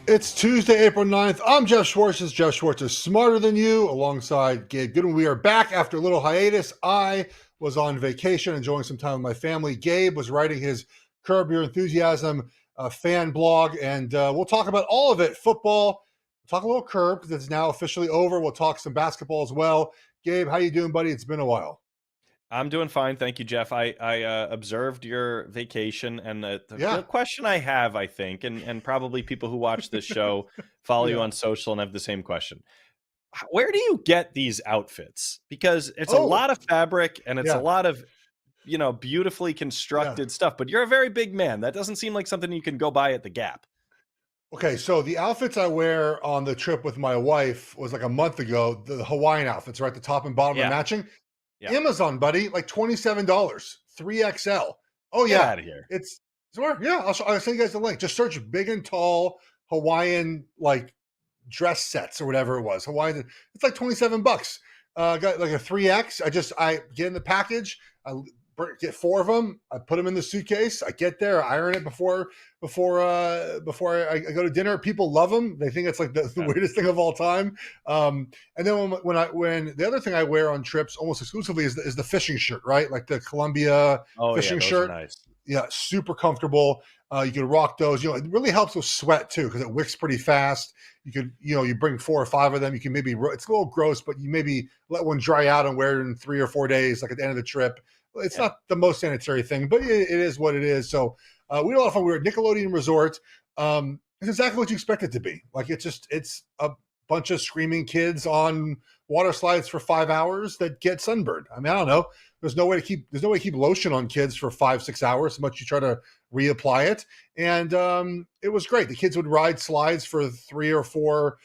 It's Tuesday, April 9th. I'm Geoff Schwartz. This is Geoff Schwartz is Smarter Than You alongside Gabe Goodwin. We are back after a little hiatus. I was on vacation enjoying some time with my family. Gabe was writing his Curb Your Enthusiasm fan blog, and we'll talk about all of it. Football, we'll talk a little Curb because it's now officially over. We'll talk some basketball as well. Gabe, how you doing, buddy? It's been a while. I'm doing fine, thank you, Jeff. I observed your vacation, and the Yeah, question I have, I think, and probably people who watch this show follow you yeah. on social and have the same question: where do you get these outfits? Because it's a Oh, lot of fabric and it's a yeah, lot of beautifully yeah. constructed stuff. But you're a very big man. That doesn't seem like something you can go buy at the Gap. Okay, so the outfits I wear on the trip with my wife was like a month ago. The Hawaiian outfits, right? The top and bottom are Yeah, matching. yeah. Amazon, buddy, like $27, 3XL. Oh Get yeah, out of here. yeah. I'll send you guys the link. Just search big and tall Hawaiian like dress sets or whatever it was. Hawaiian. It's like $27. Got like a 3X. I get in the package. I get four of them. I put them in the suitcase. I get there. I iron it before I go to dinner. People love them. They think it's like the Yeah. weirdest thing of all time. And then when the other thing I wear on trips almost exclusively is the fishing shirt, right? Like the Columbia Oh yeah, fishing those are shirt. nice. Yeah, super comfortable. You can rock those. It really helps with sweat too because it wicks pretty fast. You bring four or five of them. You can maybe it's a little gross, but you maybe let one dry out and wear it in 3 or 4 days, like at the end of the trip. It's Yeah. not the most sanitary thing, but it is what it is. So we had a lot of fun. We were at Nickelodeon Resort. It's exactly what you expect it to be. Like it's a bunch of screaming kids on water slides for 5 hours that get sunburned. I mean, I don't know. There's no way to keep lotion on kids for 5-6 hours. As much you try to reapply it, and it was great. The kids would ride slides for 3 or 4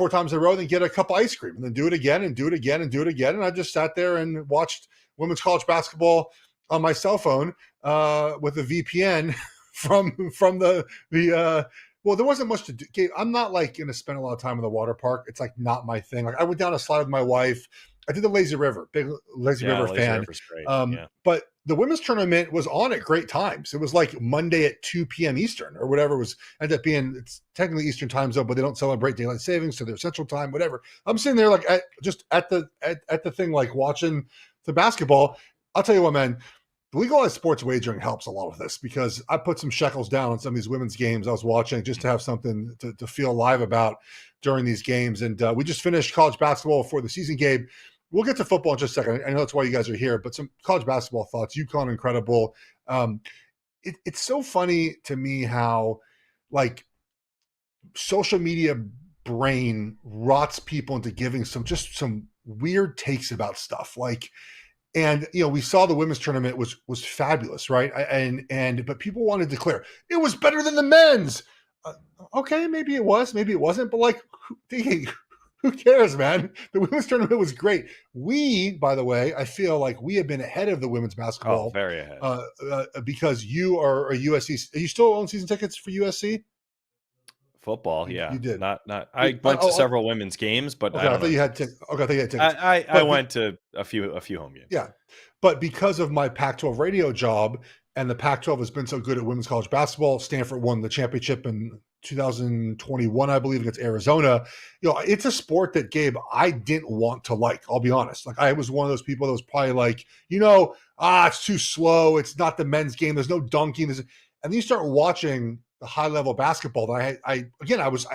times in a row, then get a cup of ice cream, and then do it again, and do it again, and do it again. And I just sat there and watched women's college basketball on my cell phone with a VPN from the. Well, there wasn't much to do. I'm not like going to spend a lot of time in the water park. It's like not my thing. Like I went down a slide with my wife. I did the Lazy River, big Lazy Yeah, River Lazy fan. River's great. Yeah. But the women's tournament was on at great times. It was like Monday at 2 p.m. Eastern or whatever it was. Ended up being it's technically Eastern time zone, but they don't celebrate daylight savings, so they're Central time, whatever. I'm sitting there like at the thing, like watching the basketball. I'll tell you what, man. Legalized sports wagering helps a lot with this because I put some shekels down on some of these women's games I was watching just to have something to feel alive about during these games. And we just finished college basketball for the season game. We'll get to football in just a second. I know that's why you guys are here, but some college basketball thoughts. UConn, incredible. It's so funny to me how, like, social media brain rots people into giving some weird takes about stuff. Like, and we saw the women's tournament was fabulous, right? But people wanted to declare it was better than the men's. Okay, maybe it was, maybe it wasn't, but like, who cares, man? The women's tournament was great. We, by the way, I feel like we have been ahead of the women's Oh, basketball very ahead. because you are a USC. Are you still own season tickets for USC? Football, You yeah. did. Not I went to several women's games, but Okay. I I don't thought own you had tickets. Okay, I thought you had I tickets, I I but went to a few home games. yeah, but because of my Pac-12 radio job and the Pac-12 has been so good at women's college basketball, Stanford won the championship in 2021, I believe, against Arizona. It's a sport that, Gabe, I didn't want to like. I'll be honest. Like I was one of those people that was probably like, it's too slow. It's not the men's game. There's no dunking. And then you start watching the high level basketball that I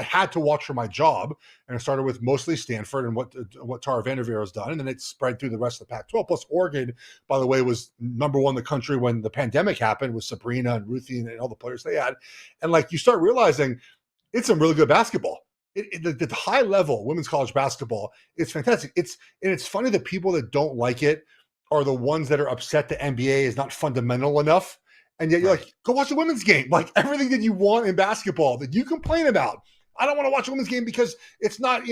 had to watch for my job, and it started with mostly Stanford and what Tara Vanderveer has done, and then it spread through the rest of the Pac-12. Plus, Oregon, by the way, was number one in the country when the pandemic happened with Sabrina and Ruthie and all the players they had, and like you start realizing it's some really good basketball. The high level women's college basketball is fantastic. It's funny that people that don't like it are the ones that are upset the NBA is not fundamental enough. And yet you're Right. like, go watch the women's game. Like everything that you want in basketball that you complain about. I don't want to watch a women's game because it's not,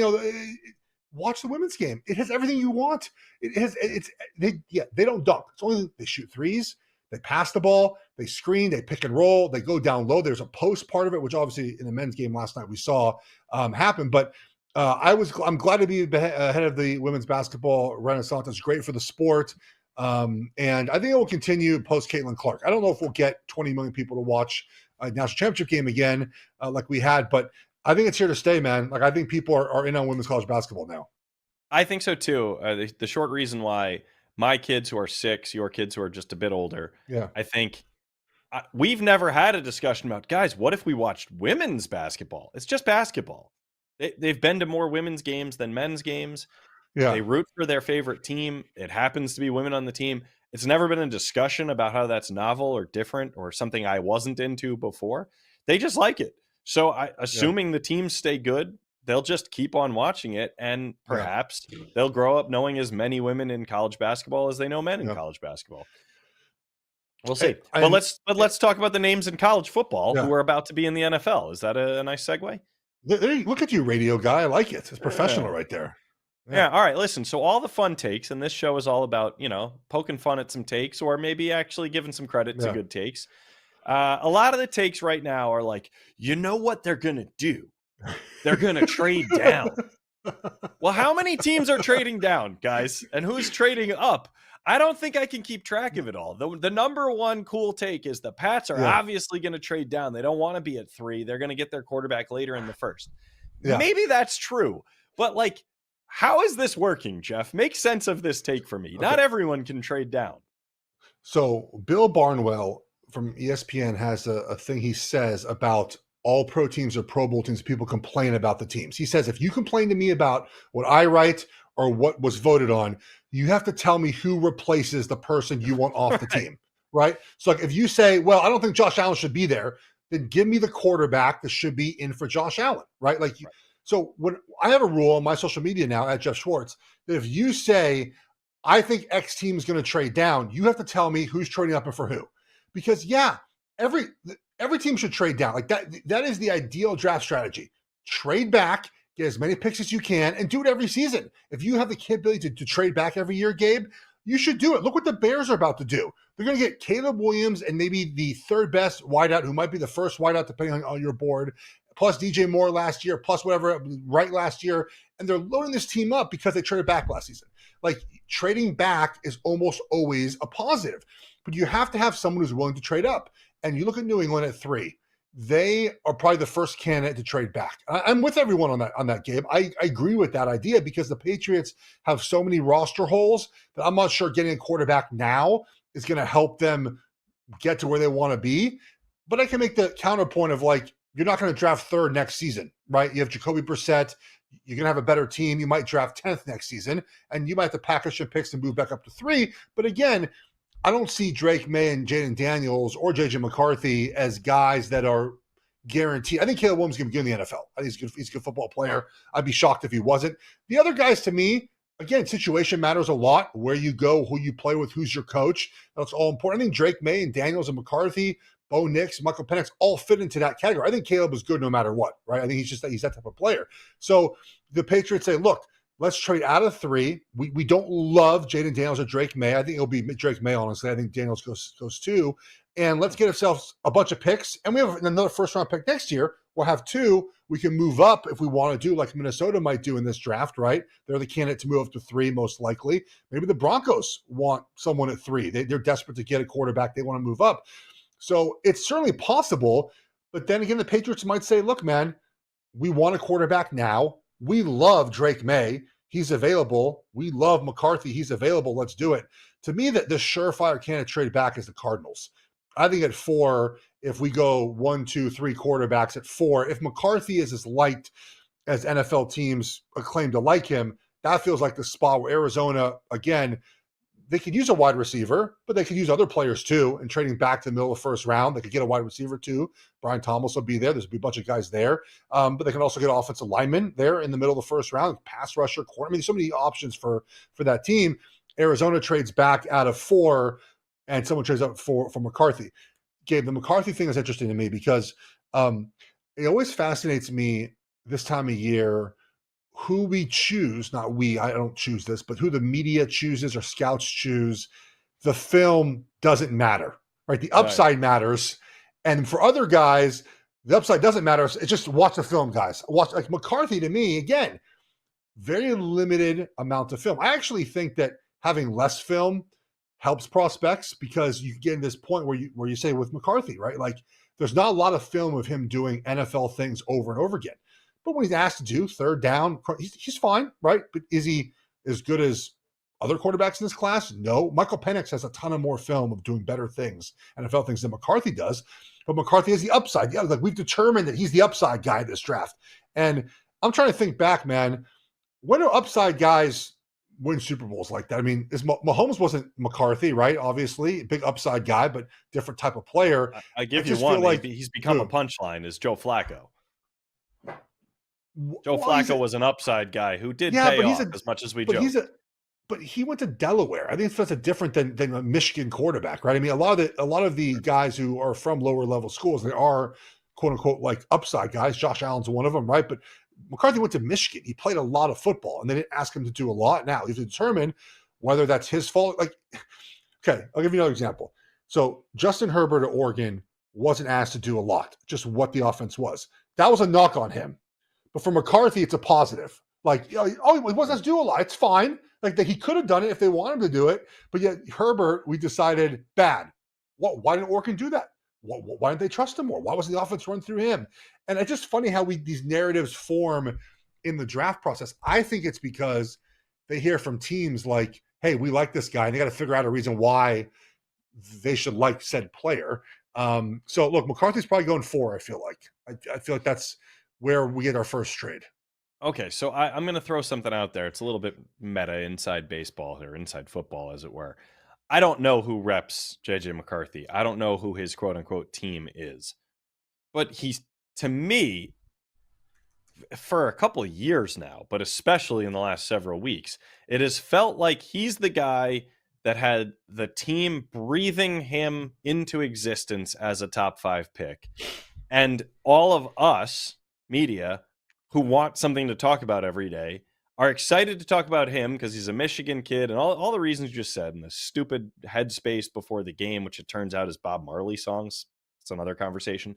watch the women's game. It has everything you want. They don't dunk. It's only they shoot threes, they pass the ball, they screen, they pick and roll, they go down low. There's a post part of it, which obviously in the men's game last night we saw happen. But I'm glad to be ahead of the women's basketball renaissance. It's great for the sport. And I think it will continue post Caitlin Clark. I don't know if we'll get 20 million people to watch a national championship game again, like we had. But I think it's here to stay, man. Like I think people are in on women's college basketball now. I think so too. The short reason why my kids who are 6, your kids who are just a bit older, Yeah, I think we've never had a discussion about, guys, what if we watched women's basketball? It's just basketball. They've been to more women's games than men's games. yeah, They root for their favorite team. It happens to be women on the team. It's never been a discussion about how that's novel or different or something I wasn't into before. They just like it. So yeah, assuming the teams stay good, they'll just keep on watching it. And yeah, perhaps they'll grow up knowing as many women in college basketball as they know men in yeah. college basketball. We'll Hey, see. But and let's talk about the names in college football yeah, who are about to be in the NFL. Is that a nice segue? look at you, radio guy. I like it. It's professional Yeah. right there. Yeah, Yeah. All right. Listen. So all the fun takes, and this show is all about poking fun at some takes, or maybe actually giving some credit to yeah. good takes. A lot of the takes right now are like, you know what they're gonna do? They're gonna trade down. Well, how many teams are trading down, guys, and who's trading up? I don't think I can keep track of it all. The number one cool take is the Pats are Yeah, obviously going to trade down. They don't want to be at 3. They're going to get their quarterback later in the first. yeah. Maybe that's true, but like, how is this working, Geoff? Make sense of this take for me. Okay. Not everyone can trade down. So Bill Barnwell from ESPN has a thing he says about all pro teams or Pro Bowl teams. People complain about the teams. He says, if you complain to me about what I write or what was voted on, you have to tell me who replaces the person you want off the Right. team, right? So like if you say, well, I don't think Josh Allen should be there, then give me the quarterback that should be in for Josh Allen, right? Like, Right. so when I have a rule on my social media now at Geoff Schwartz, that if you say, I think X team is going to trade down, you have to tell me who's trading up and for who. Because yeah, every team should trade down. Like that is the ideal draft strategy. Trade back, get as many picks as you can, and do it every season. If you have the capability to trade back every year, Gabe, you should do it. Look what the Bears are about to do. They're going to get Caleb Williams and maybe the third best wideout, who might be the first wideout, depending on your board, plus DJ Moore last year, plus whatever, right last year. And they're loading this team up because they traded back last season. Like trading back is almost always a positive, but you have to have someone who's willing to trade up. And you look at New England at 3. They are probably the first candidate to trade back. I'm with everyone on that game. I agree with that idea because the Patriots have so many roster holes that I'm not sure getting a quarterback now is going to help them get to where they want to be. But I can make the counterpoint of like, you're not going to draft 3rd next season, right? You have Jacoby Brissett. You're going to have a better team. You might draft 10th next season, and you might have to package some picks and move back up to 3. But again, I don't see Drake May and Jaden Daniels or JJ McCarthy as guys that are guaranteed. I think Caleb Williams is going to be in the NFL. I think he's a good football player. I'd be shocked if he wasn't. The other guys, to me, again, situation matters a lot. Where you go, who you play with, who's your coach. That's all important. I think Drake May and Daniels and McCarthy, Bo Nix, Michael Penix all fit into that category. I think Caleb is good no matter what, right? I think he's that type of player. So the Patriots say, look, let's trade out of 3. We don't love Jaden Daniels or Drake May. I think it'll be Drake May, honestly. I think Daniels goes 2. And let's get ourselves a bunch of picks. And we have another first-round pick next year. We'll have 2. We can move up if we want to do like Minnesota might do in this draft, right? They're the candidate to move up to 3 most likely. Maybe the Broncos want someone at 3. They're desperate to get a quarterback. They want to move up. So it's certainly possible. But then again, the Patriots might say, look, man, we want a quarterback now. We love Drake May. He's available. We love McCarthy. He's available. Let's do it. To me, that the surefire candidate trade back is the Cardinals. I think at 4, if we go 1, 2, 3 quarterbacks at 4, if McCarthy is as liked as NFL teams claim to like him, that feels like the spot where Arizona, again, they could use a wide receiver, but they could use other players too. And trading back to the middle of the first round, they could get a wide receiver too. Brian Thomas will be there. There's be a bunch of guys there. But they can also get offensive linemen there in the middle of the first round, pass rusher, corner. I mean, there's so many options for that team. Arizona trades back out of 4, and someone trades up for McCarthy. Gabe, the McCarthy thing is interesting to me because it always fascinates me this time of year who we choose, not we, I don't choose this, but who the media chooses or scouts choose. The film doesn't matter, right? The upside matters. And for other guys, the upside doesn't matter. It's just watch the film, guys. Watch, like McCarthy, to me, again, very limited amount of film. I actually think that having less film helps prospects because you get in this point where you say with McCarthy, right? Like there's not a lot of film of him doing NFL things over and over again. But when he's asked to do third down, he's fine, right? But is he as good as other quarterbacks in this class? No. Michael Penix has a ton of more film of doing better things, NFL things, than McCarthy does. But McCarthy has the upside. Yeah, like we've determined that he's the upside guy in this draft. And I'm trying to think back, man. When do upside guys win Super Bowls like that? I mean, Mahomes wasn't McCarthy, right? Obviously, big upside guy, but different type of player. I give you one. Like he's become a punchline. Is Joe Flacco? Joe Flacco was an upside guy who did pay off as much as we joke. But he went to Delaware. I think that's different than a Michigan quarterback, right? I mean, a lot of the guys who are from lower level schools, they are quote unquote like upside guys. Josh Allen's one of them, right? But McCarthy went to Michigan. He played a lot of football, and they didn't ask him to do a lot. Now you have to determine whether that's his fault. Like, okay, I'll give you another example. So Justin Herbert at Oregon wasn't asked to do a lot, just what the offense was. That was a knock on him. But for McCarthy, it's a positive. Like, he wasn't asked to do a lot. It's fine. Like, he could have done it if they wanted him to do it. But yet Herbert, we decided, bad. Why didn't Oregon do that? Why didn't they trust him more? Why wasn't the offense run through him? And it's just funny how these narratives form in the draft process. I think it's because they hear from teams like, hey, we like this guy, and they got to figure out a reason why they should like said player. So, look, McCarthy's probably going 4, I feel like. I feel like that's where we get our first trade. Okay, so I'm going to throw something out there. It's a little bit meta inside baseball or inside football, as it were. I don't know who reps JJ McCarthy. I don't know who his quote unquote team is. But he's, to me, for a couple of years now, but especially in the last several weeks, it has felt like he's the guy that had the team breathing him into existence as a top 5 pick. And all of us, media, who want something to talk about every day, are excited to talk about him because he's a Michigan kid and all the reasons you just said, and the stupid headspace before the game, which it turns out is Bob Marley songs. It's another conversation.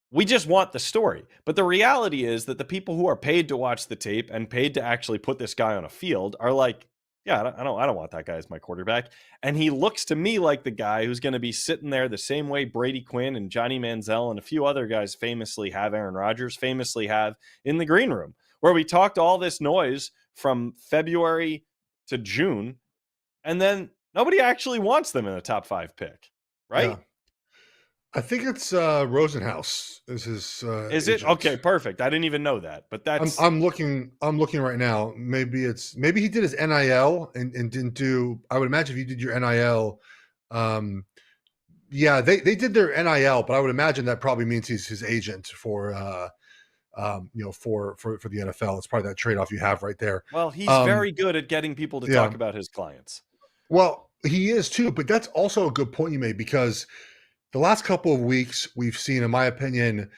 We just want the story. But the reality is that the people who are paid to watch the tape and paid to actually put this guy on a field are like, yeah, I don't want that guy as my quarterback. And he looks to me like the guy who's going to be sitting there the same way Brady Quinn and Johnny Manziel and a few other guys famously have, Aaron Rodgers famously have, in the green room, where we talked all this noise from February to June, and then nobody actually wants them in a top 5 pick, right? Yeah. I think it's Rosenhaus is his. Is it? Okay, perfect. I didn't even know that, but that's. I'm looking right now. Maybe he did his NIL and didn't do. I would imagine if you did your NIL, yeah, they did their NIL, but I would imagine that probably means he's his agent for for the NFL. It's probably that trade off you have right there. Well, he's very good at getting people to talk about his clients. Well, he is too, but that's also a good point you made, because the last couple of weeks we've seen, in my opinion,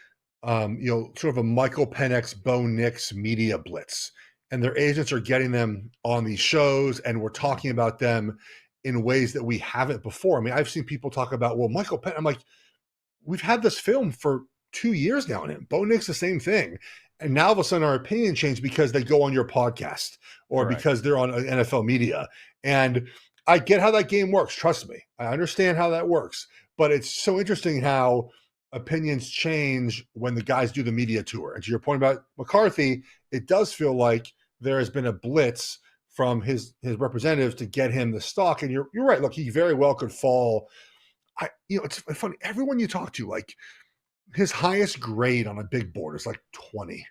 sort of a Michael Penix, Bo Nix media blitz, and their agents are getting them on these shows, and we're talking about them in ways that we haven't before. I mean, I've seen people talk about, well, Michael Penix. I'm like, we've had this film for 2 years now on him. Bo Nix, the same thing. And now all of a sudden our opinion changed because they go on your podcast or because they're on NFL media. And I get how that game works. Trust me. I understand how that works. But it's so interesting how opinions change when the guys do the media tour. And to your point about McCarthy, it does feel like there has been a blitz from his representatives to get him the stock. And you're right. Look, he very well could fall. It's funny. Everyone you talk to, like, his highest grade on a big board is like 20.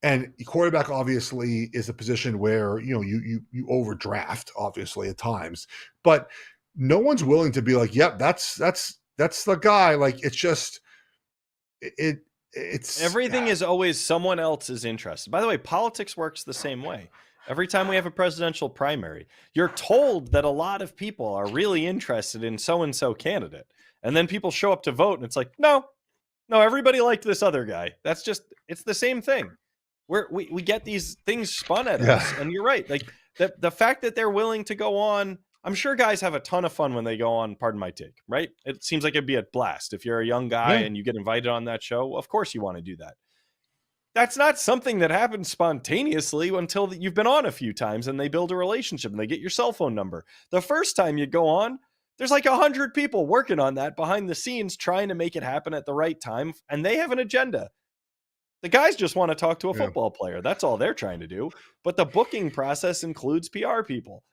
And quarterback obviously is a position where you overdraft obviously at times, but no one's willing to be like, yep, that's the guy. Like, it's just it's everything is always someone else's interest. By the way, politics works the same way. Every time we have a presidential primary, you're told that a lot of people are really interested in so-and-so candidate. And then people show up to vote and it's like, no, everybody liked this other guy. That's just, it's the same thing. We get these things spun at us. And you're right. Like the fact that they're willing to go on, I'm sure guys have a ton of fun when they go on Pardon My Take, right? It seems like it'd be a blast. If you're a young guy and you get invited on that show, of course you want to do that. That's not something that happens spontaneously until you've been on a few times and they build a relationship and they get your cell phone number. The first time you go on, There's like 100 people working on that behind the scenes trying to make it happen at the right time, and they have an agenda. The guys just want to talk to a Yeah. football player. That's all they're trying to do. But the booking process includes PR people.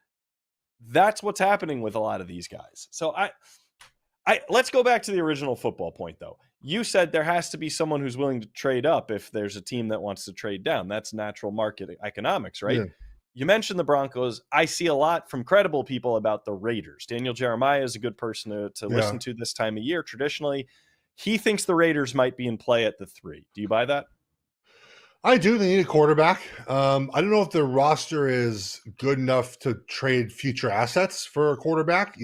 That's what's happening with a lot of these guys. So let's go back to the original football point, though. You said there has to be someone who's willing to trade up if there's a team that wants to trade down. That's natural market economics, right? Yeah. You mentioned the Broncos. I see a lot from credible people about the Raiders. Daniel Jeremiah is a good person to listen to this time of year. Traditionally, he thinks the Raiders might be in play at the 3. Do you buy that? I do. They need a quarterback. I don't know if their roster is good enough to trade future assets for a quarterback.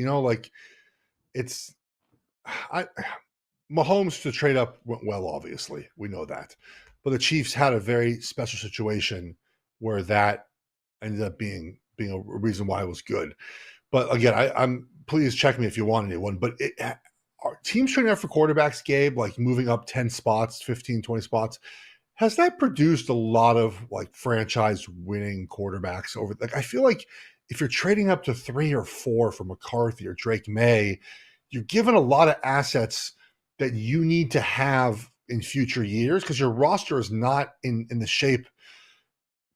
Mahomes to trade up went well, obviously. We know that. But the Chiefs had a very special situation where that ended up being a reason why it was good. But again, I'm please check me if you want anyone. But are teams trading up for quarterbacks, Gabe, like moving up 10 spots, 15, 20 spots, has that produced a lot of like franchise winning quarterbacks over? Like, I feel like if you're trading up to 3 or 4 for McCarthy or Drake May, you're given a lot of assets that you need to have in future years because your roster is not in the shape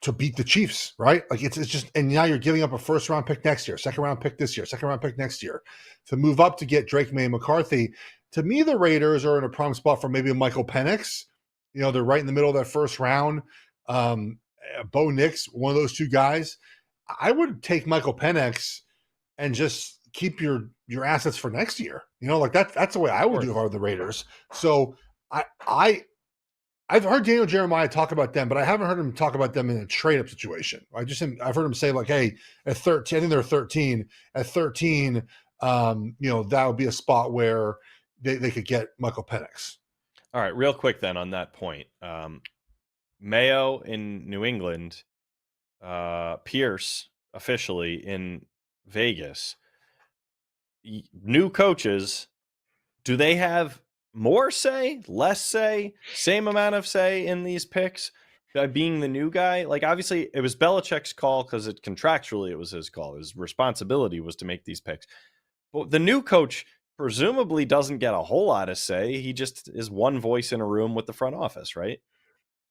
to beat the Chiefs, right? Like it's just, and now you're giving up a first round pick next year, second round pick this year, second round pick next year to move up to get Drake May and McCarthy. To me, the Raiders are in a prime spot for maybe a Michael Penix. They're right in the middle of that first round. Bo Nix, one of those two guys. I would take Michael Penix and just keep your assets for next year. That's the way I would do if I were the Raiders. So I've heard Daniel Jeremiah talk about them, but I haven't heard him talk about them in a trade-up situation. I've heard him say like, hey, at 13, I think they're 13. At 13, that would be a spot where they could get Michael Penix. All right, real quick then on that point. Mayo in New England, Pierce officially in Vegas. New coaches, do they have more say, less say, same amount of say in these picks? Being the new guy, like obviously it was Belichick's call because contractually it was his call. His responsibility was to make these picks. But the new coach presumably doesn't get a whole lot of say. He just is one voice in a room with the front office, right?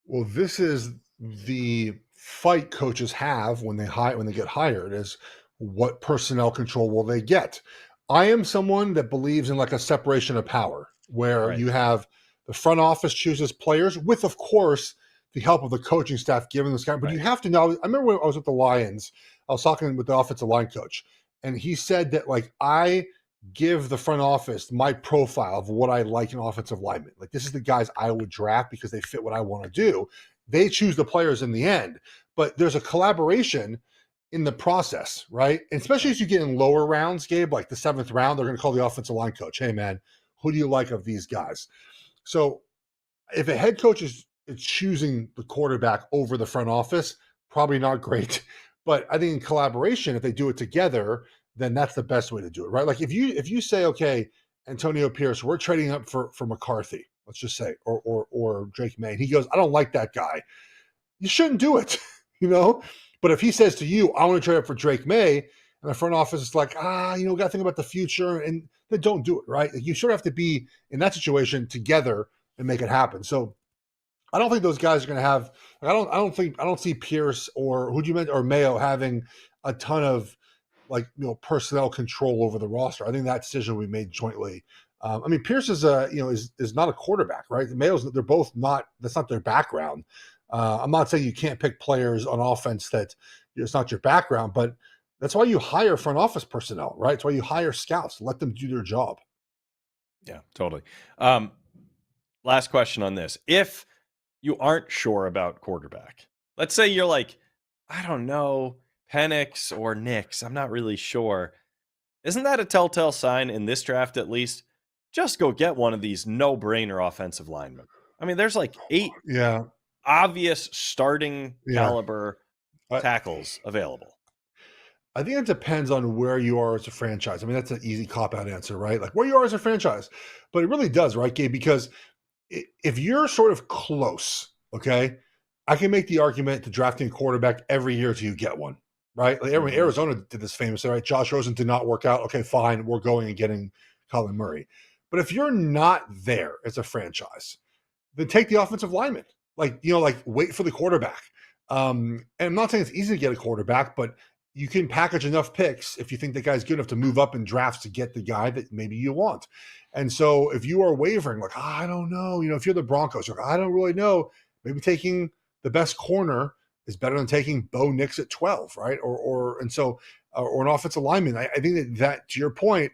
Well, this is the fight coaches have when they get hired is what personnel control will they get? I am someone that believes in like a separation of power where you have the front office chooses players with, of course, the help of the coaching staff giving this guy. But you have to know, I remember when I was with the Lions, I was talking with the offensive line coach, and he said that like I give the front office my profile of what I like in offensive linemen. Like this is the guys I would draft because they fit what I want to do. They choose the players in the end, but there's a collaboration in the process, right? And especially as you get in lower rounds, Gabe, like the 7th round, they're going to call the offensive line coach. Hey man, who do you like of these guys? So if a head coach is choosing the quarterback over the front office, probably not great. But I think in collaboration, if they do it together, then that's the best way to do it, right? Like if you say, okay, Antonio Pierce, we're trading up for McCarthy, let's just say, or Drake May, and he goes, I don't like that guy. You shouldn't do it, But if he says to you, I want to trade up for Drake May, and the front office is like, got to think about the future, and then don't do it, right? Like you sort of have to be in that situation together and make it happen. So I don't think those guys are going to have. Like, I don't see Pierce or who'd you mention or Mayo having a ton of personnel control over the roster. I think that decision will be made jointly. Pierce is is not a quarterback, right? The Mayo's, they're both not. That's not their background. I'm not saying you can't pick players on offense that it's not your background, but that's why you hire front office personnel, right? It's why you hire scouts, let them do their job. Yeah, totally. Last question on this. If you aren't sure about quarterback, let's say you're like, I don't know, Penix or Nix, I'm not really sure. Isn't that a telltale sign in this draft at least? Just go get one of these no-brainer offensive linemen. There's like 8 obvious starting caliber tackles available. I think it depends on where you are as a franchise. That's an easy cop-out answer, right? Like where you are as a franchise. But it really does, right, Gabe? Because if you're sort of close, okay, I can make the argument to drafting a quarterback every year till you get one. right? Like Arizona did this famously, right? Josh Rosen did not work out. Okay, fine. We're going and getting Kyler Murray. But if you're not there as a franchise, then take the offensive lineman. Like wait for the quarterback. And I'm not saying it's easy to get a quarterback, but you can package enough picks if you think the guy's good enough to move up in drafts to get the guy that maybe you want. And so if you are wavering, like, I don't know, if you're the Broncos, like, I don't really know, maybe taking the best corner is better than taking Bo Nix at 12, right? Or an offensive lineman. I think that to your point,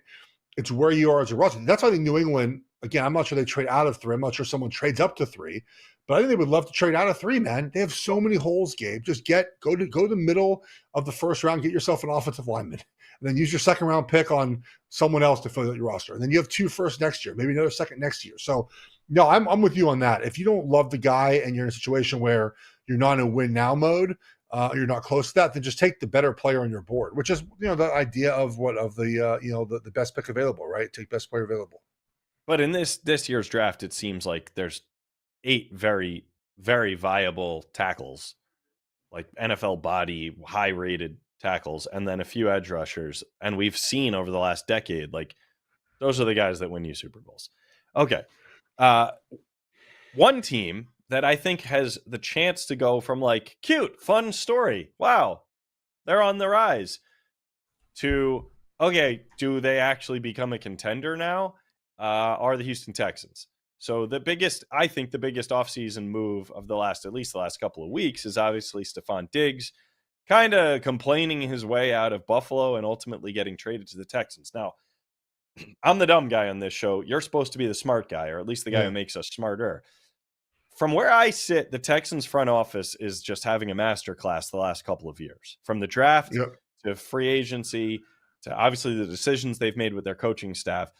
it's where you are as a roster. That's why I think New England, again, I'm not sure they trade out of 3. I'm not sure someone trades up to 3, but I think they would love to trade out of 3, man. They have so many holes, Gabe. Just go to the middle of the first round, get yourself an offensive lineman, and then use your second round pick on someone else to fill out your roster. And then you have 2 firsts next year, maybe another second next year. So no, I'm with you on that. If you don't love the guy and you're in a situation where you're not in a win now mode, you're not close to that, then just take the better player on your board, which is, the idea of the best pick available, right? Take best player available. But in this year's draft, it seems like there's 8 very, very viable tackles, like NFL body, high rated tackles, and then a few edge rushers. And we've seen over the last decade, like, those are the guys that win you Super Bowls. Okay. One team that I think has the chance to go from like cute, fun story, wow, they're on the rise, to, okay, do they actually become a contender now? Are the Houston Texans. So I think the biggest offseason move of at least the last couple of weeks is obviously Stephon Diggs kind of complaining his way out of Buffalo and ultimately getting traded to the Texans. Now, I'm the dumb guy on this show. You're supposed to be the smart guy, or at least the guy who makes us smarter. From where I sit, the Texans front office is just having a masterclass the last couple of years, from the draft to free agency to obviously the decisions they've made with their coaching staff.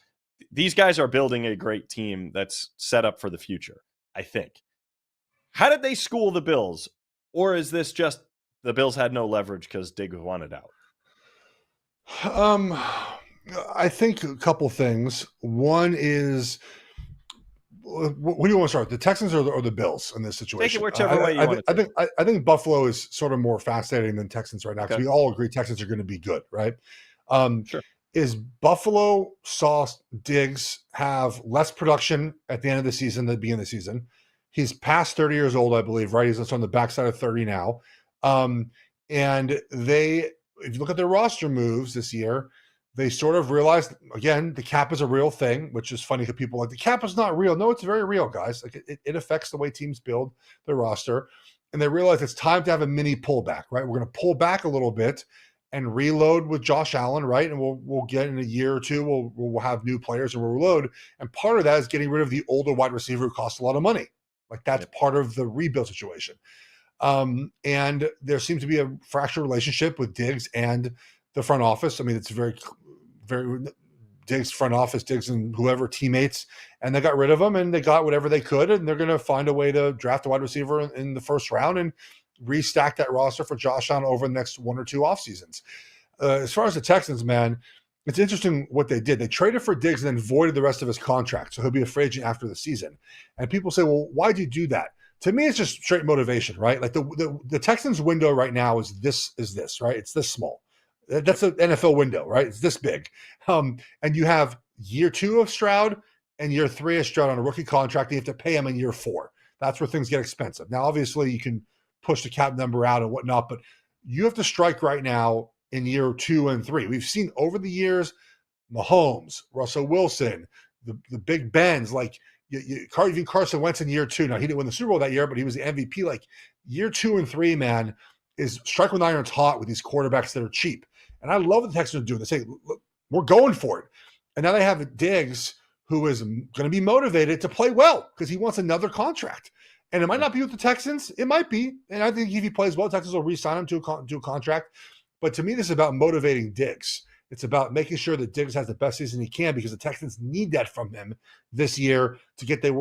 These guys are building a great team that's set up for the future, I think. How did they school the Bills? Or is this just the Bills had no leverage because Diggs wanted out? I think a couple things. One is, what do you want to start with, the Texans or the Bills in this situation? Take it whichever way you want to take it. I think Buffalo is sort of more fascinating than Texans right now, because we all agree Texans are going to be good, right? Sure. Is Buffalo saw Diggs have less production at the end of the season than the beginning of the season. He's past 30 years old, I believe, right? He's on the backside of 30 now. And if you look at their roster moves this year, they sort of realized, again, the cap is a real thing, which is funny because people are like, the cap is not real. No, it's very real, guys. Like it affects the way teams build their roster. And they realize it's time to have a mini pullback, right? We're going to pull back a little bit and reload with Josh Allen, right? And we'll get in a year or two, we'll have new players and we'll reload. And part of that is getting rid of the older wide receiver who costs a lot of money. Like that's part of the rebuild situation. And there seems to be a fractured relationship with Diggs and the front office. I mean, it's very, very Diggs front office, Diggs and whoever teammates, and they got rid of him and they got whatever they could. And they're going to find a way to draft a wide receiver in the first round and restack that roster for Josh Allen over the next 1 or 2 off seasons. As far as the Texans, man, it's interesting what they did. They traded for Diggs and then voided the rest of his contract, so he'll be a free agent after the season. And people say, well, why'd you do that? To me, it's just straight motivation, right? Like the Texans window right now is this, right? It's this small. That's an NFL window, right? It's this big. And you have year 2 of Stroud and year 3 of Stroud on a rookie contract. And you have to pay him in year 4. That's where things get expensive. Now, obviously, you can push the cap number out and whatnot, but you have to strike right now in year 2 and 3. We've seen over the years, Mahomes, Russell Wilson, the Big Bens, like even Carson Wentz in year 2. Now, he didn't win the Super Bowl that year, but he was the MVP. Like year 2 and 3, man, is strike when the iron's hot with these quarterbacks that are cheap. And I love what the Texans are doing. They say, look, we're going for it. And now they have Diggs, who is going to be motivated to play well because he wants another contract. And it might not be with the Texans. It might be. And I think if he plays well, Texans will re-sign him to a contract. But to me, this is about motivating Diggs. It's about making sure that Diggs has the best season he can, because the Texans need that from him this year to get to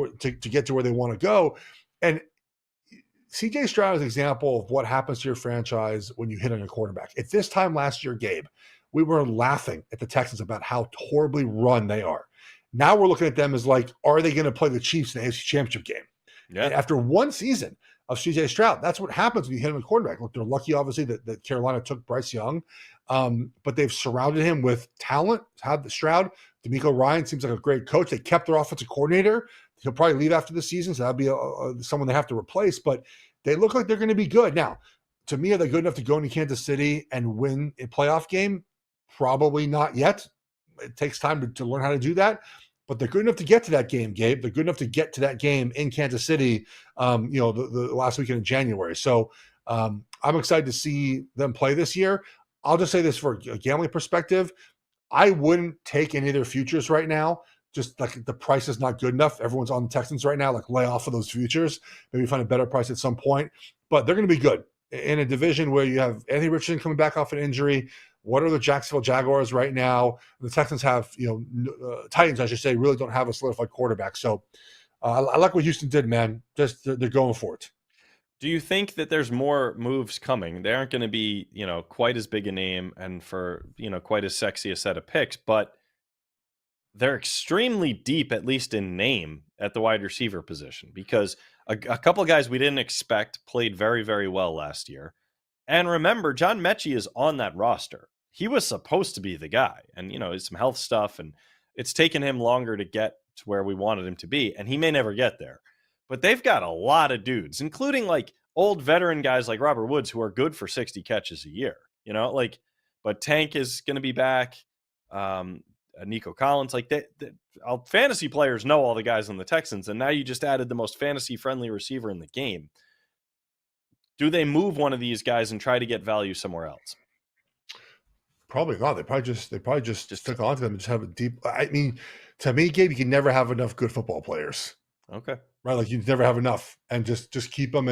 where they want to go. And C.J. Stroud is an example of what happens to your franchise when you hit on your quarterback. At this time last year, Gabe, we were laughing at the Texans about how horribly run they are. Now we're looking at them as like, are they going to play the Chiefs in the AFC Championship game? Yeah. And after one season, of CJ Stroud. That's what happens when you hit him a quarterback. Look, they're lucky, obviously, that Carolina took Bryce Young, but they've surrounded him with talent. Had the Stroud, D'Amico Ryan seems like a great coach. They kept their offensive coordinator. He'll probably leave after the season, so that'll be someone they have to replace. But they look like they're going to be good. Now, to me, are they good enough to go into Kansas City and win a playoff game? Probably not yet. It takes time to learn how to do that. But they're good enough to get to that game, Gabe. They're good enough to get to that game in Kansas City, the last weekend in January. So I'm excited to see them play this year. I'll just say this for a gambling perspective. I wouldn't take any of their futures right now. Just like the price is not good enough. Everyone's on the Texans right now. Like lay off of those futures. Maybe find a better price at some point. But they're going to be good in a division where you have Anthony Richardson coming back off an injury. What are the Jacksonville Jaguars right now? The Texans have, Titans, I should say, really don't have a solidified quarterback. So I like what Houston did, man. Just they're going for it. Do you think that there's more moves coming? They aren't going to be, quite as big a name and for, quite as sexy a set of picks, but they're extremely deep, at least in name, at the wide receiver position because a couple of guys we didn't expect played very, very well last year. And remember, John Mechie is on that roster. He was supposed to be the guy. And, it's some health stuff, and it's taken him longer to get to where we wanted him to be. And he may never get there. But they've got a lot of dudes, including like old veteran guys like Robert Woods, who are good for 60 catches a year. But Tank is going to be back. Nico Collins, fantasy players know all the guys on the Texans. And now you just added the most fantasy-friendly receiver in the game. Do they move one of these guys and try to get value somewhere else? Probably not. They probably just stick onto them and just have a deep. I mean, to me, Gabe, you can never have enough good football players. Okay. Right, like you never have enough, and just keep them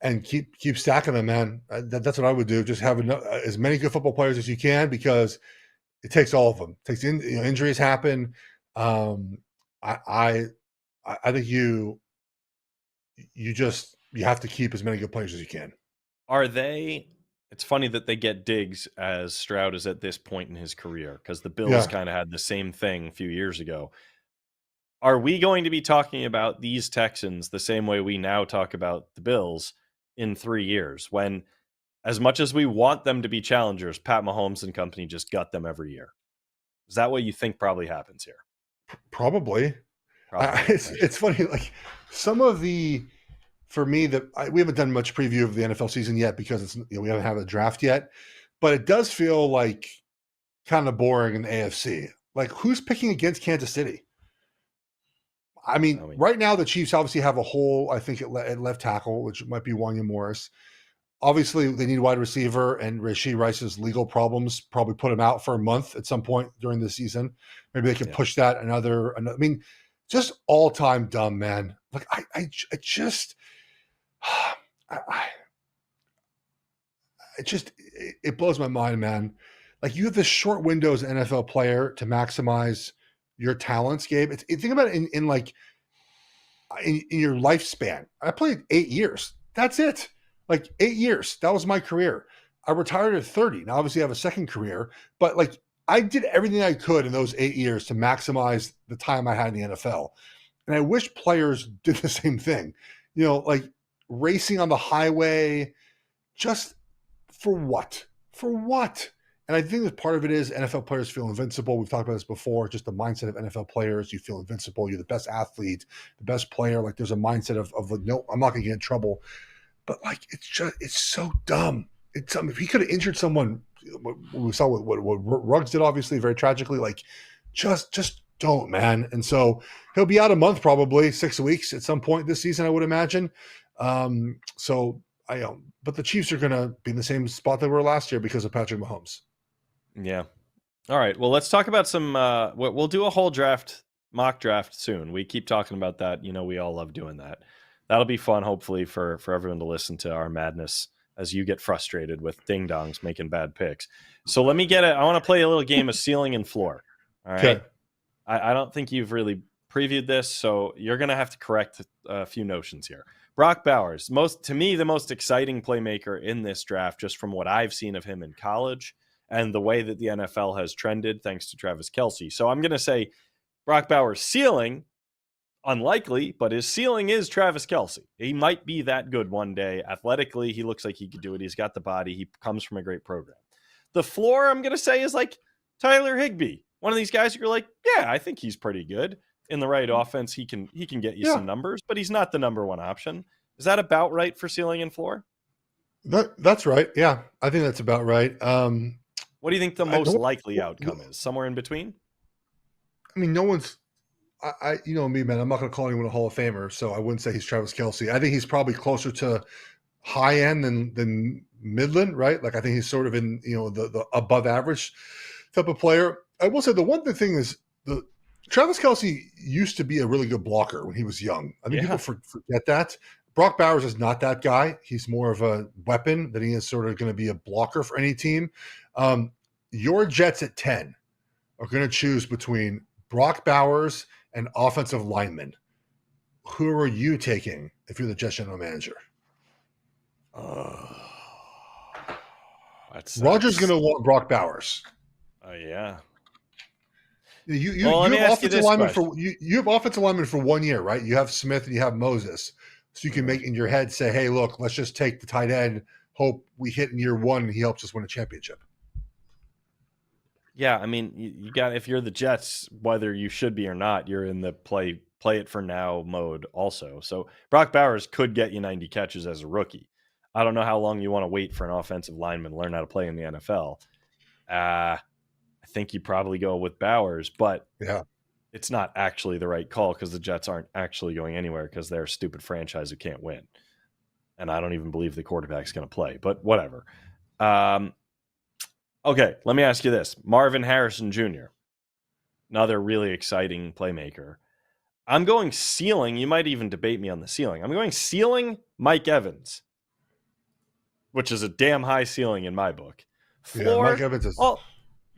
and keep stacking them, man. That's what I would do. Just have as many good football players as you can because it takes all of them. It takes injuries happen. I think you have to keep as many good players as you can. It's funny that they get Diggs as Stroud is at this point in his career because the Bills kind of had the same thing a few years ago. Are we going to be talking about these Texans the same way we now talk about the Bills in 3 years when, as much as we want them to be challengers, Pat Mahomes and company just gut them every year? Is that what you think probably happens here? Probably. It's funny. Like some of for me, we haven't done much preview of the NFL season yet because we haven't had a draft yet, but it does feel like kind of boring in the AFC. Like who's picking against Kansas City? I mean, right now the Chiefs obviously have a hole, I think, at left tackle, which might be Wanya Morris. Obviously, they need wide receiver, and Rashee Rice's legal problems probably put him out for a month at some point during the season. Maybe they could push that another. I mean, just all-time dumb, man. Like it blows my mind, man. Like you have this short window as an NFL player to maximize your talents, Gabe. Think about it in your lifespan. I played 8 years. That's it. Like 8 years. That was my career. I retired at 30. Now, obviously, I have a second career, but like I did everything I could in those 8 years to maximize the time I had in the NFL. And I wish players did the same thing. Like racing on the highway, just for what? For what? And I think that part of it is NFL players feel invincible. We've talked about this before, just the mindset of NFL players. You feel invincible. You're the best athlete, the best player. Like there's a mindset of like, no, I'm not going to get in trouble. But like, it's so dumb. If he could have injured someone, what we saw what Ruggs did, obviously, very tragically, like just don't, man. And so he'll be out a month, probably 6 weeks at some point this season, I would imagine. But the Chiefs are going to be in the same spot they were last year because of Patrick Mahomes. Yeah. All right. Well, let's talk about some. We'll do a whole mock draft soon. We keep talking about that. We all love doing that. That'll be fun, hopefully, for everyone to listen to our madness as you get frustrated with ding dongs making bad picks. So let me get it. I want to play a little game of ceiling and floor. All right. Okay. I don't think you've really previewed this, so you're going to have to correct a few notions here. Brock Bowers, to me, the most exciting playmaker in this draft, just from what I've seen of him in college and the way that the NFL has trended thanks to Travis Kelce. So I'm going to say Brock Bowers' ceiling unlikely, but his ceiling is Travis Kelce. He might be that good one day. Athletically, he looks like he could do it. He's got the body. He comes from a great program. The floor, I'm going to say, is like Tyler Higbee. One of these guys you're like, yeah, I think he's pretty good. In the right offense, he can get you some numbers, but he's not the number one option. Is that about right for ceiling and floor? That's right. Yeah, I think that's about right. What do you think the most likely outcome is? Somewhere in between? I mean, no one's you know me, man. I'm not going to call anyone a Hall of Famer, so I wouldn't say he's Travis Kelce. I think he's probably closer to high end than Midland, right? Like I think he's sort of in the above average type of player. I will say the one thing is the Travis Kelce used to be a really good blocker when he was young. I think people forget that. Brock Bowers is not that guy. He's more of a weapon than he is sort of going to be a blocker for any team. Your Jets at 10 are going to choose between Brock Bowers and offensive linemen. Who are you taking if you're the Jets general manager? Roger's going to want Brock Bowers. Yeah. You have offensive linemen you have offensive linemen for 1 year, right? You have Smith and you have Moses, so you can make in your head say, "Hey, look, let's just take the tight end. Hope we hit in year 1 and he helps us win a championship." Yeah, I mean, you got if you're the Jets, whether you should be or not, you're in the play it for now mode also. So Brock Bowers could get you 90 catches as a rookie. I don't know how long you want to wait for an offensive lineman to learn how to play in the NFL. I think you probably go with Bowers, but it's not actually the right call because the Jets aren't actually going anywhere because they're a stupid franchise who can't win. And I don't even believe the quarterback's going to play, but whatever. Okay, let me ask you this. Marvin Harrison Jr., another really exciting playmaker. I'm going ceiling. You might even debate me on the ceiling. I'm going ceiling Mike Evans, which is a damn high ceiling in my book. Floor, Mike Evans is... Well,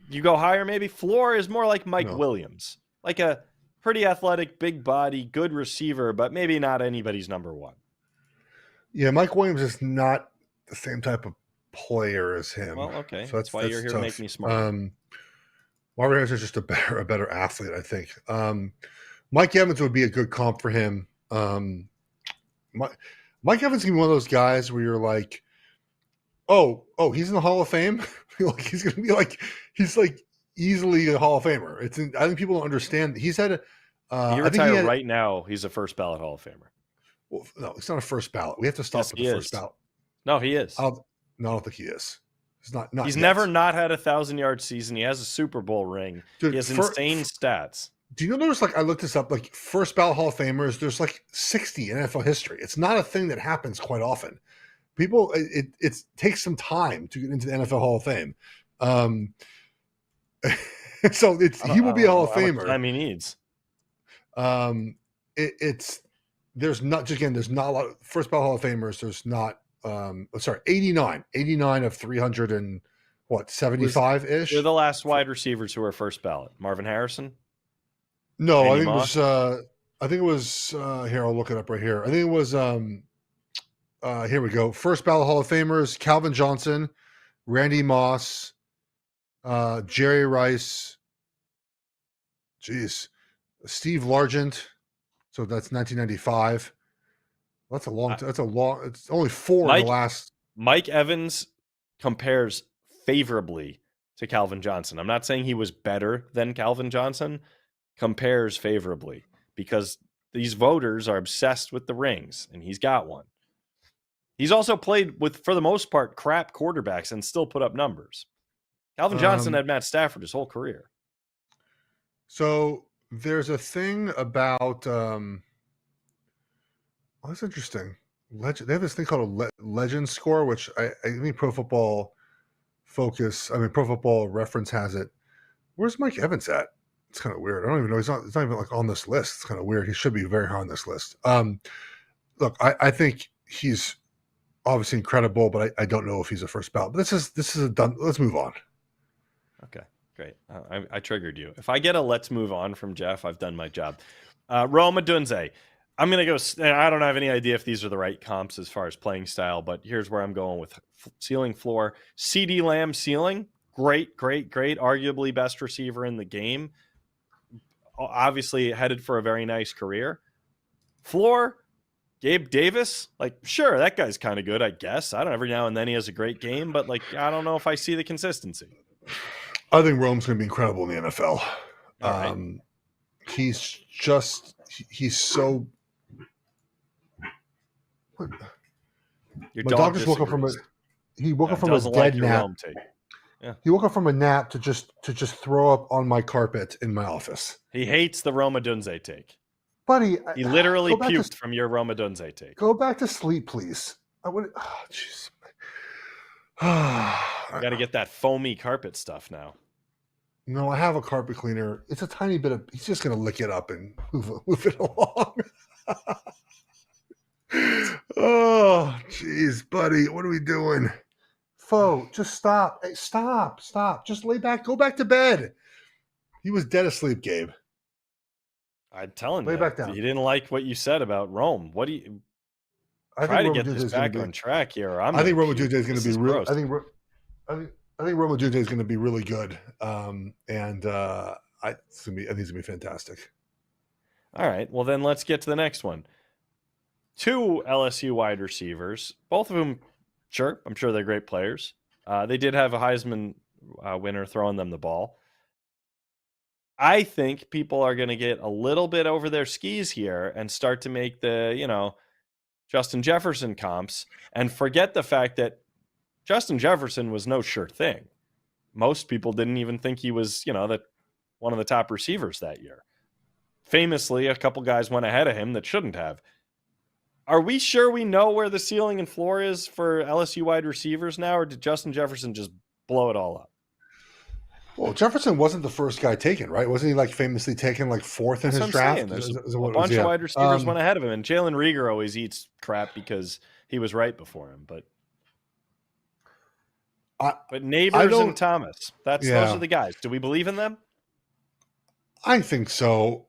you go higher maybe. Floor is more like Mike Williams, like a pretty athletic, big body, good receiver, but maybe not anybody's number one. Yeah, Mike Williams is not the same type of player as him. Well, okay. So that's why you're here to make me smart. Marvin Harrison is just a better athlete, I think. Mike Evans would be a good comp for him. Mike Evans can be one of those guys where you're like, oh, he's in the Hall of Fame. Like he's going to be like, he's like easily a Hall of Famer. I think people don't understand. He's had he retired right now. He's a first ballot Hall of Famer. Well, no, it's not a first ballot. We have to stop with the first ballot. No, he is. I don't think he is. He's not. He's never not had a 1,000-yard season. He has a Super Bowl ring. Dude, he has insane stats. Do you know there's I looked this up, like first ballot Hall of Famers, there's like 60 in NFL history. It's not a thing that happens quite often. People, it takes some time to get into the NFL Hall of Fame. So he will be a Hall of Famer. How much time he needs. There's not a lot of first ballot Hall of Famers. There's not 89 of 300 and 75 ish. They're the last wide receivers who are first ballot. Marvin Harrison. No, Randy Moss? I think it was here. I'll look it up right here. I think it was here we go. First ballot Hall of Famers: Calvin Johnson, Randy Moss, Jerry Rice. Steve Largent. So that's 1995. That's a long. It's only 4 in the last. Mike Evans compares favorably to Calvin Johnson. I'm not saying he was better than Calvin Johnson. Compares favorably because these voters are obsessed with the rings, and he's got one. He's also played with, for the most part, crap quarterbacks and still put up numbers. Calvin Johnson had Matt Stafford his whole career. So there's a thing about that's interesting. They have this thing called a legend score, which I think Pro Football Reference has it. Where's Mike Evans at? It's kind of weird. I don't even know. It's not even like on this list. It's kind of weird. He should be very high on this list. Look, I think he's obviously incredible, but I don't know if he's a first ballot. But this is a done. Let's move on. Okay, great. I triggered you. If I get a let's move on from Geoff, I've done my job. Roma Dunze. I'm going to go. I don't have any idea if these are the right comps as far as playing style, but here's where I'm going with ceiling floor. CeeDee Lamb ceiling. Great. Arguably best receiver in the game. Obviously headed for a very nice career. Floor, Gabe Davis, like, sure, that guy's kind of good, I guess. I don't. Every now and then he has a great game, but like, I don't know if I see the consistency. I think Rome's going to be incredible in the NFL. All right. He's so. Your My dog dog just woke up from a. disagrees. He woke up from a Doesn't dead like your nap. Rome take. Yeah. He woke up from a nap to just throw up on my carpet in my office. He hates the Roma Dunze take. Buddy, He literally go back puked to, from your Roma Dunze take. go back to sleep, please. I would. Oh, jeez. You got to get that foamy carpet stuff now. No, I have a carpet cleaner. It's a tiny bit of. He's just gonna lick it up and move it along. Oh, jeez, buddy, what are we doing? Fo, just stop. Hey, stop. Just lay back. Go back to bed. He was dead asleep, Gabe. I'm telling Lay you, back down. you didn't like what you said about Rome. What do you I try to think get Roma this Dunze back on track here? Or I think Roma Dunze is going to be real. gross. I think Roma Dunze is going to be really good. I think it's going to be fantastic. All right. Well, then let's get to the next one. 2 LSU wide receivers, both of whom, sure, I'm sure they're great players. They did have a Heisman winner throwing them the ball. I think people are going to get a little bit over their skis here and start to make the, Justin Jefferson comps and forget the fact that Justin Jefferson was no sure thing. Most people didn't even think he was, one of the top receivers that year. Famously, a couple guys went ahead of him that shouldn't have. Are we sure we know where the ceiling and floor is for LSU wide receivers now, or did Justin Jefferson just blow it all up? Well, Jefferson wasn't the first guy taken, right? Wasn't he like famously taken like 4th in his draft? There's a bunch of wide receivers went ahead of him, and Jalen Reagor always eats crap because he was right before him. But Neighbors and Thomas, those are the guys. Do we believe in them? I think so.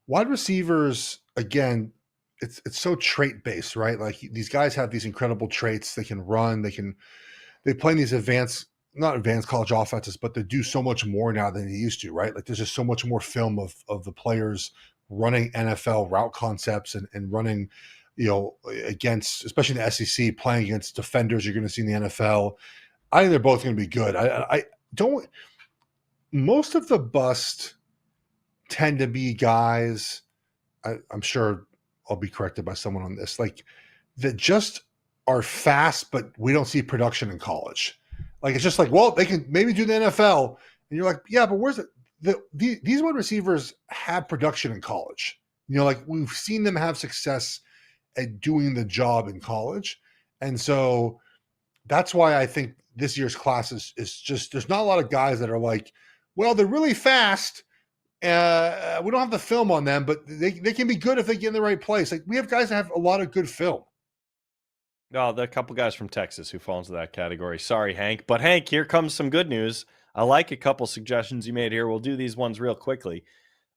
Wide receivers, again, it's so trait based, right? Like these guys have these incredible traits. They can run. They play in these not advanced college offenses, but they do so much more now than they used to, right? Like there's just so much more film of the players running NFL route concepts and running, against, especially in the SEC, playing against defenders you're going to see in the NFL. I think they're both going to be good. Most of the bust tend to be guys, I'm sure I'll be corrected by someone on this, like that just are fast, but we don't see production in college. Like, it's just like, well, they can maybe do the NFL. And you're like, yeah, but where's it? These wide receivers have production in college. Like we've seen them have success at doing the job in college. And so that's why I think this year's class is just, there's not a lot of guys that are like, well, they're really fast. We don't have the film on them, but they can be good if they get in the right place. Like we have guys that have a lot of good film. No, there are a couple guys from Texas who fall into that category. Sorry, Hank. But Hank, here comes some good news. I like a couple suggestions you made here. We'll do these ones real quickly.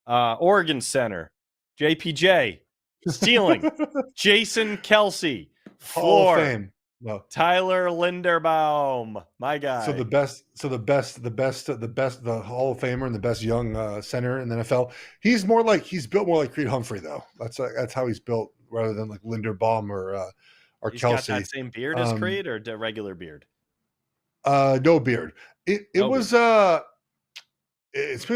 Oregon Center, JPJ, stealing, Jason Kelsey, Hall floor, of Fame. No. Tyler Linderbaum, my guy. The best, the Hall of Famer and the best young center in the NFL. He's built more like Creed Humphrey though. That's how he's built, rather than like Linderbaum or He's Kelsey. Got that same beard as Creed, or the regular beard? No beard. Speaking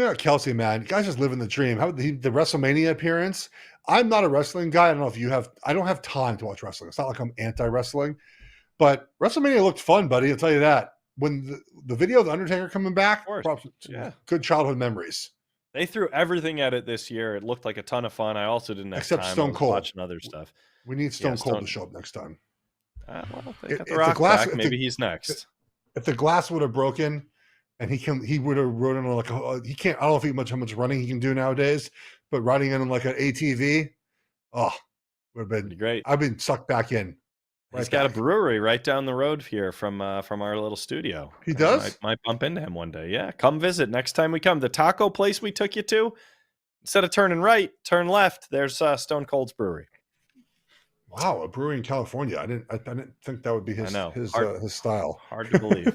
of Kelsey, man, guys just living the dream. The WrestleMania appearance. I'm not a wrestling guy. I don't know if you have. I don't have time to watch wrestling. It's not like I'm anti-wrestling, but WrestleMania looked fun, buddy. I'll tell you that. When the video of the Undertaker coming back, good childhood memories. They threw everything at it this year. It looked like a ton of fun. I also didn't have Except time. Stone Cold. Watching other stuff. We need Stone Cold to show up next time. Well, they got the Rock back. Maybe he's next. If the glass would have broken, and he would have rode on he can't. I don't know how much running he can do nowadays, but riding in like an ATV, would have been great. I've been sucked back in. He's got a brewery right down the road here from our little studio. He does? Might bump into him one day. Yeah, come visit next time we come. The taco place we took you to, instead of turning right, turn left. There's Stone Cold's Brewery. Wow, a brewery in California. I didn't think that would be his style. Hard to believe.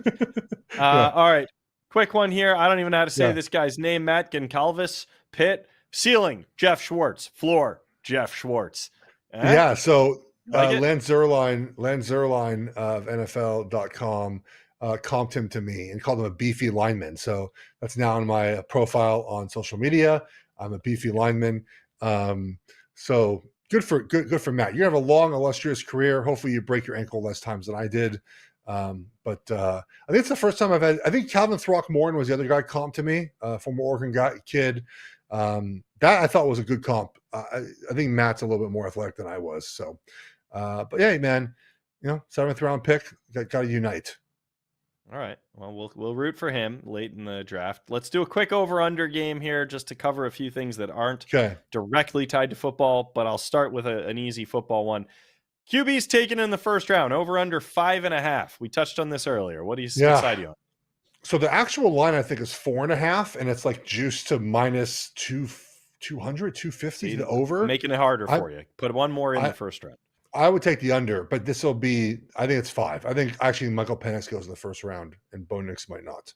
All right, quick one here. I don't even know how to say this guy's name. Matt Goncalves, Pitt, ceiling, Geoff Schwartz, floor, Geoff Schwartz. Yeah. So Like it? Lance Zierlein of NFL.com comped him to me and called him a beefy lineman. So that's now on my profile on social media. I'm a beefy lineman. So good for Matt. You have a long, illustrious career. Hopefully, you break your ankle less times than I did. But I think it's the first time I've had. I think Calvin Throckmorton was the other guy comped to me, former Oregon kid. That I thought was a good comp. I think Matt's a little bit more athletic than I was. So, but yeah, man, 7th round pick, got to unite. All right. Well, we'll root for him late in the draft. Let's do a quick over/under game here just to cover a few things that aren't directly tied to football, but I'll start with an easy football one. QB's taken in the first round, over/under 5.5. We touched on this earlier. What do you decide on? So the actual line I think is 4.5, and it's like juiced to minus 200, 250 to the over. Making it harder for you. Put one more in the first round. I would take the under, but this will be, I think it's 5. I think actually Michael Penix goes in the first round and Bo Nix might not.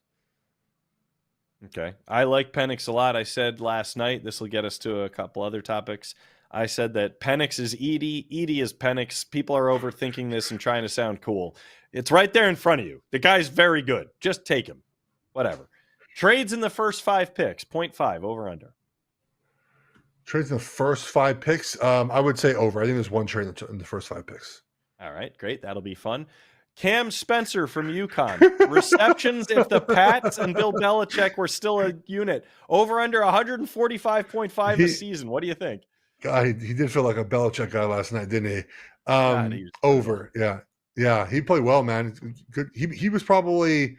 Okay. I like Penix a lot. I said last night, this will get us to a couple other topics. I said that Penix is Edie. Edie is Penix. People are overthinking this and trying to sound cool. It's right there in front of you. The guy's very good. Just take him. Whatever. Trades in the first 5 picks, 0.5, over/under. Trades in the first 5 picks. I would say over. I think there's one trade in the first 5 picks. All right, great. That'll be fun. Cam Spencer from UConn. Receptions if the Pats and Bill Belichick were still a unit. Over/under 145.5 a season. What do you think? God, he did feel like a Belichick guy last night, didn't he? Over. Yeah. Yeah. He played well, man. Good. He was probably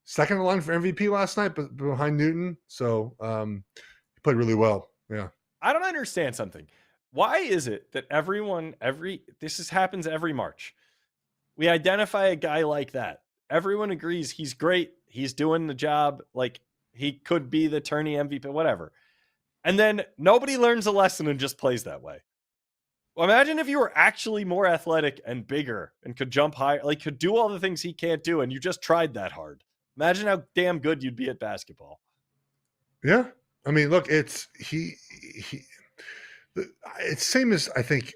second in line for MVP last night, but behind Newton. So he played really well. Yeah. I don't understand something. Why is it that this happens every March? We identify a guy like that. Everyone agrees he's great. He's doing the job. Like he could be the tourney MVP, whatever. And then nobody learns a lesson and just plays that way. Well, imagine if you were actually more athletic and bigger and could jump higher, like could do all the things he can't do, and you just tried that hard. Imagine how damn good you'd be at basketball. Yeah. I mean, look, it's same as I think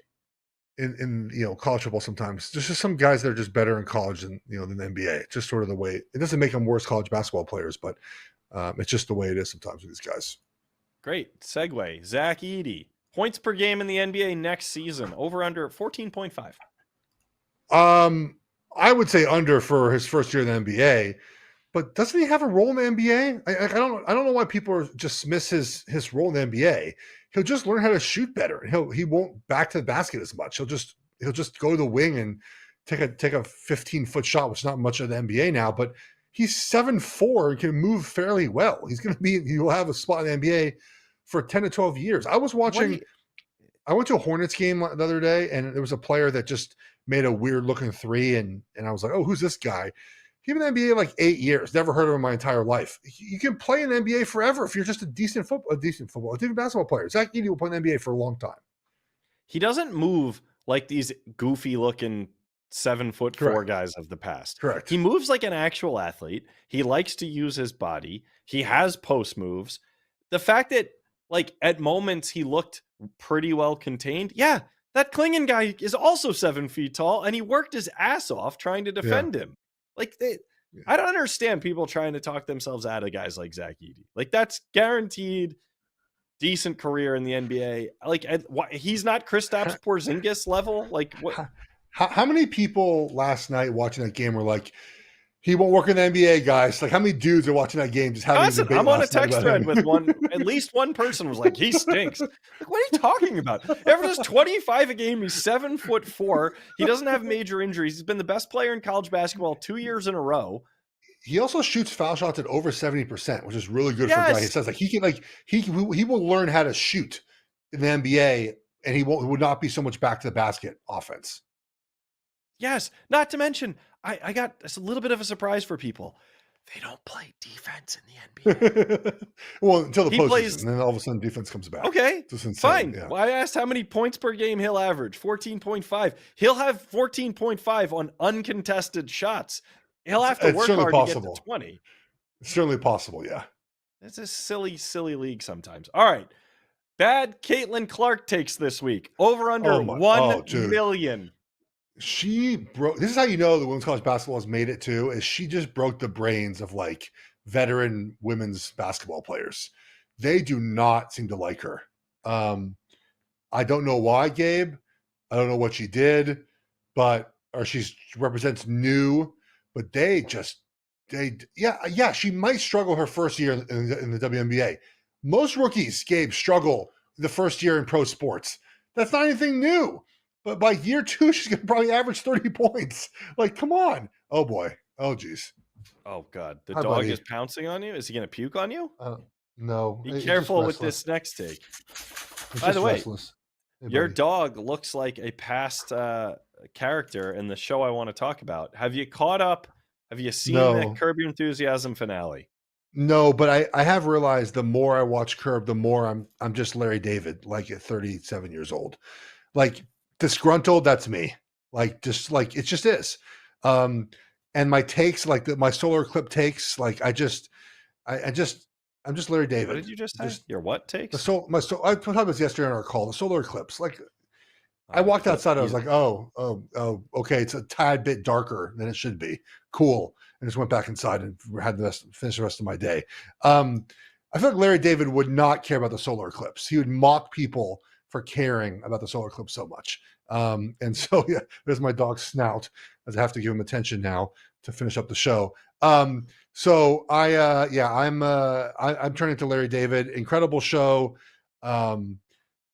in college football sometimes. There's just some guys that are just better in college than the NBA. It's just sort of the way. It doesn't make them worse college basketball players, but it's just the way it is sometimes with these guys. Great segue. Zach Edey. Points per game in the NBA next season. Over/under 14.5. I would say under for his first year in the NBA. But doesn't he have a role in the NBA? I don't know why people dismiss his role in the NBA. He'll just learn how to shoot better. He won't back to the basket as much. He'll just go to the wing and take a 15-foot shot, which is not much of the NBA now. But he's 7'4" and can move fairly well. He'll have a spot in the NBA for 10 to 12 years. I was watching. I went to a Hornets game the other day, and there was a player that just made a weird looking three, and I was like, oh, who's this guy? He's been in the NBA like 8 years. Never heard of him my entire life. You can play in the NBA forever if you're just a decent basketball player. Zach Edey will play in the NBA for a long time. He doesn't move like these goofy looking 7'4" guys of the past. Correct. He moves like an actual athlete. He likes to use his body. He has post moves. The fact that like at moments he looked pretty well contained. Yeah, that Klingon guy is also 7 feet tall, and he worked his ass off trying to defend him. Like I don't understand people trying to talk themselves out of guys like Zach Edey. Like that's guaranteed decent career in the NBA. Like he's not Kristaps Porzingis level. Like what? How many people last night watching that game were like, he won't work in the NBA, guys? Like how many dudes are watching that game just having a debate? I'm on a text thread with at least one person was like, he stinks. Like, what are you talking about? Averages 25 a game. He's 7'4". He doesn't have major injuries. He's been the best player in college basketball 2 years in a row. He also shoots foul shots at over 70%, which is really good for a guy. He says like he will learn how to shoot in the NBA, and he would not be so much back to the basket offense. Yes, not to mention, I got a little bit of a surprise for people. They don't play defense in the NBA. Well, until the postseason, and then all of a sudden defense comes back. Okay, fine. Yeah. Well, I asked how many points per game he'll average. 14.5. He'll have 14.5 on uncontested shots. He'll have to work hard to get to 20. It's certainly possible, yeah. It's a silly, silly league sometimes. All right. Bad Caitlin Clark takes this week. Over under Oh 1 dude. million. She broke. This is how you know the women's college basketball has made it too. Is she just broke the brains of like veteran women's basketball players? They do not seem to like her. I don't know why, Gabe. I don't know what she did, but or she represents new. But yeah. She might struggle her first year in the WNBA. Most rookies, Gabe, struggle the first year in pro sports. That's not anything new. But by year 2, she's going to probably average 30 points. Like, come on. Oh, boy. Oh, geez. Oh, God. The Hi, dog buddy. is pouncing on you? Is he going to puke on you? No. Be careful with this next take. By the way, your dog looks like a past character in the show I want to talk about. Have you caught up? Have you seen the Curb Your Enthusiasm finale? No, but I have realized the more I watch Curb, the more I'm just Larry David, like at 37 years old. Like, disgruntled, that's me. Like, just like it just is. And my takes, like my solar clip takes, like I'm just Larry David. What did you just say? Your what takes? I talked about this yesterday on our call. The solar eclipse. Like, I walked outside. I was like, oh, okay. It's a tad bit darker than it should be. Cool. And just went back inside and had finish the rest of my day. I feel like Larry David would not care about the solar eclipse. He would mock people for caring about the solar eclipse so much. And so, yeah, there's my dog's snout, as I have to give him attention now to finish up the show. So I'm turning to Larry David. Incredible show.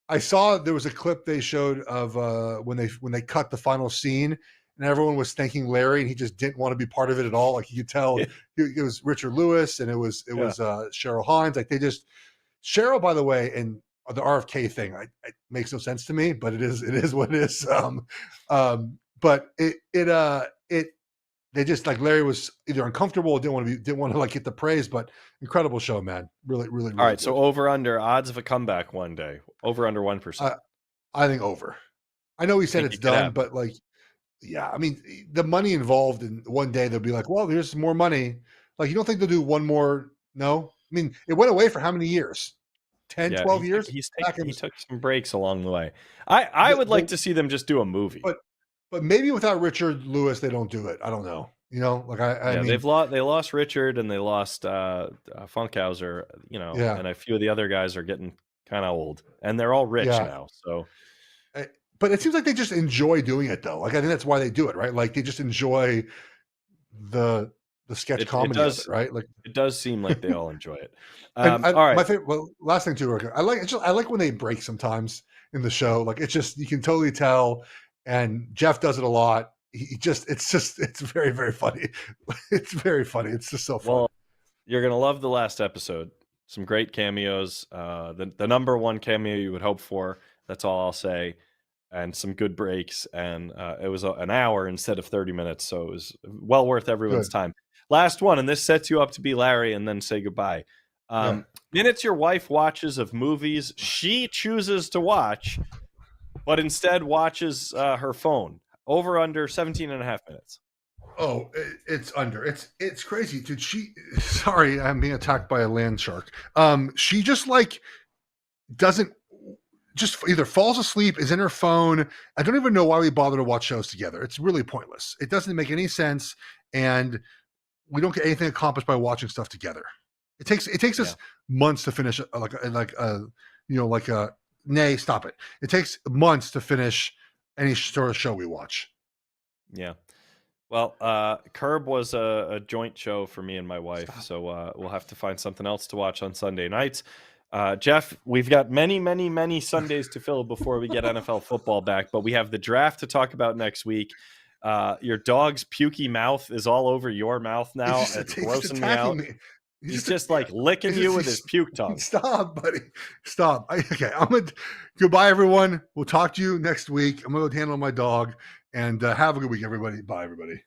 I saw there was a clip they showed of when they cut the final scene, and everyone was thanking Larry, and he just didn't want to be part of it at all. Like, you could tell it was Richard Lewis, and it was Cheryl Hines. Like, Cheryl, by the way, and the RFK thing, it makes no sense to me, but it is what it is. But they just, like, Larry was either uncomfortable or didn't want to like get the praise, but incredible show, man. Really, really, really. All right. Good. So over under odds of a comeback one day, over under 1%. I think over. I know he said it's done, but like, yeah, I mean, the money involved in one day, they'll be like, well, here's more money. Like, you don't think they'll do one more? No. I mean, it went away for how many years? 10, 12 years? He took some breaks along the way. I would like to see them just do a movie. But maybe without Richard Lewis, they don't do it. I don't know. You know, like I mean, they lost Richard and they lost Funkhauser, and a few of the other guys are getting kind of old and they're all rich now. So, but it seems like they just enjoy doing it though. Like, I think that's why they do it, right? Like, they just enjoy the sketch comedy of it, right? Like, it does seem like they all enjoy it. All right. My favorite. Well, last thing too, I like when they break sometimes in the show. Like, it's just, you can totally tell, and Geoff does it a lot. It's very, very funny. It's very funny. It's just so fun. Well, you're gonna love the last episode. Some great cameos. The number one cameo you would hope for. That's all I'll say. And some good breaks. And it was an hour instead of 30 minutes, so it was well worth everyone's time. Last one, and this sets you up to be Larry, and then say goodbye. Minutes your wife watches of movies she chooses to watch, but instead watches her phone. Over under 17 and a half minutes. Oh, it's under. It's crazy, dude. Sorry, I'm being attacked by a land shark. She just like doesn't, just either falls asleep, is in her phone. I don't even know why we bother to watch shows together. It's really pointless. It doesn't make any sense, and we don't get anything accomplished by watching stuff together. It takes us months to finish nay, stop it. It takes months to finish any sort of show we watch. Yeah. Well, Curb was a joint show for me and my wife, so we'll have to find something else to watch on Sunday nights. Geoff, we've got many, many, many Sundays to fill before we get NFL football back, but we have the draft to talk about next week. Your dog's pukey mouth is all over your mouth now. It's grossing me out. He's just like licking you with his puke tongue. Stop, buddy. Stop. Goodbye, everyone. We'll talk to you next week. I'm going to go handle my dog, and have a good week, everybody. Bye, everybody.